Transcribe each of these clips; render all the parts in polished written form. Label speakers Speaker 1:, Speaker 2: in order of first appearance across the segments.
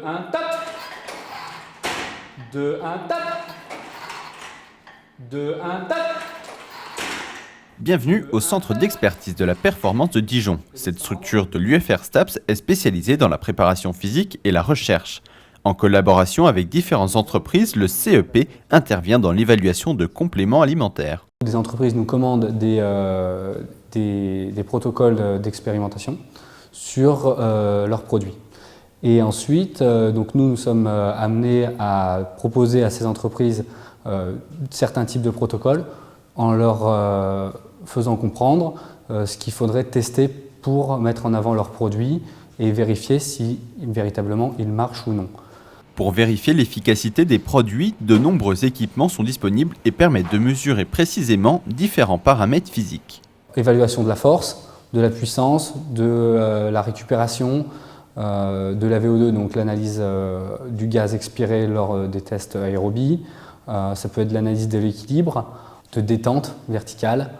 Speaker 1: 1, top. 2, 1, top. 2, 1, top.
Speaker 2: Bienvenue au Centre d'expertise de la performance de Dijon. Cette structure de l'UFR STAPS est spécialisée dans la préparation physique et la recherche. En collaboration avec différentes entreprises, le CEP intervient dans l'évaluation de compléments alimentaires.
Speaker 1: Des entreprises nous commandent des protocoles d'expérimentation sur leurs produits. Et ensuite, donc nous sommes amenés à proposer à ces entreprises certains types de protocoles en leur faisant comprendre ce qu'il faudrait tester pour mettre en avant leurs produits et vérifier si véritablement ils marchent ou non.
Speaker 2: Pour vérifier l'efficacité des produits, de nombreux équipements sont disponibles et permettent de mesurer précisément différents paramètres physiques.
Speaker 1: Évaluation de la force, de la puissance, de la récupération, de la VO2, donc l'analyse du gaz expiré lors des tests aérobie. Ça peut être de l'analyse de l'équilibre, de détente verticale,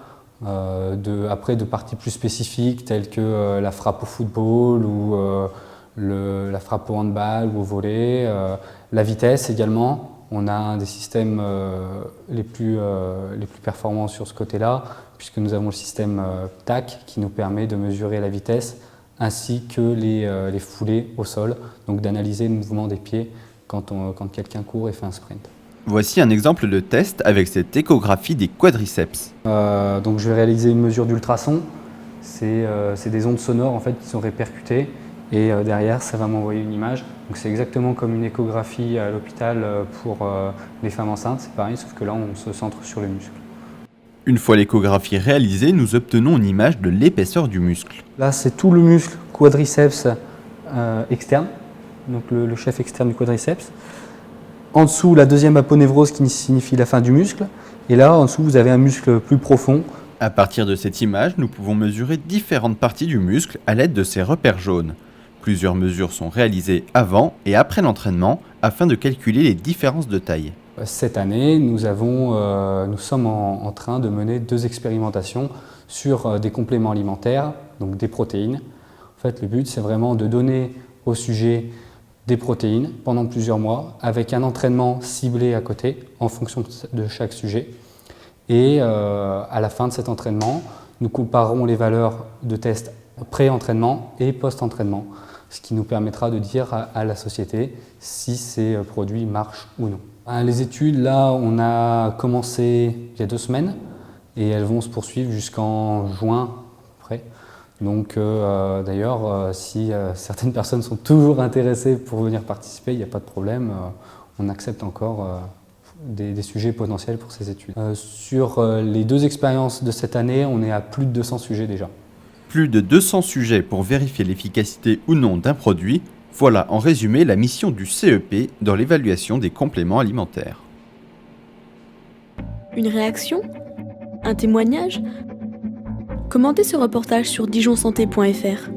Speaker 1: après de parties plus spécifiques telles que la frappe au football ou la frappe au handball ou au volley, la vitesse également. On a un des systèmes les plus performants sur ce côté-là, puisque nous avons le système TAC qui nous permet de mesurer la vitesse ainsi que les foulées au sol, donc d'analyser le mouvement des pieds quand quelqu'un court et fait un sprint.
Speaker 2: Voici un exemple de test avec cette échographie des quadriceps.
Speaker 1: Donc je vais réaliser une mesure d'ultrasons. C'est des ondes sonores en fait, qui sont répercutées et derrière ça va m'envoyer une image. Donc c'est exactement comme une échographie à l'hôpital pour les femmes enceintes, c'est pareil, sauf que là on se centre sur le muscle.
Speaker 2: Une fois l'échographie réalisée, nous obtenons une image de l'épaisseur du muscle.
Speaker 1: Là c'est tout le muscle quadriceps externe, donc le chef externe du quadriceps. En dessous, la deuxième aponévrose qui signifie la fin du muscle. Et là, en dessous, vous avez un muscle plus profond.
Speaker 2: À partir de cette image, nous pouvons mesurer différentes parties du muscle à l'aide de ces repères jaunes. Plusieurs mesures sont réalisées avant et après l'entraînement afin de calculer les différences de taille.
Speaker 1: Cette année, nous sommes en train de mener 2 expérimentations sur des compléments alimentaires, donc des protéines. En fait, le but, c'est vraiment de donner au sujet des protéines pendant plusieurs mois avec un entraînement ciblé à côté en fonction de chaque sujet. Et à la fin de cet entraînement, nous comparerons les valeurs de test pré-entraînement et post-entraînement, ce qui nous permettra de dire à la société si ces produits marchent ou non. Les études, là, on a commencé il y a 2 semaines et elles vont se poursuivre jusqu'en juin après. Donc d'ailleurs, si certaines personnes sont toujours intéressées pour venir participer, il n'y a pas de problème, on accepte encore des sujets potentiels pour ces études. Sur les 2 expériences de cette année, on est à plus de 200 sujets déjà.
Speaker 2: Plus de 200 sujets pour vérifier l'efficacité ou non d'un produit, voilà en résumé la mission du CEP dans l'évaluation des compléments alimentaires.
Speaker 3: Une réaction ? Un témoignage ? Commentez ce reportage sur dijonsanté.fr.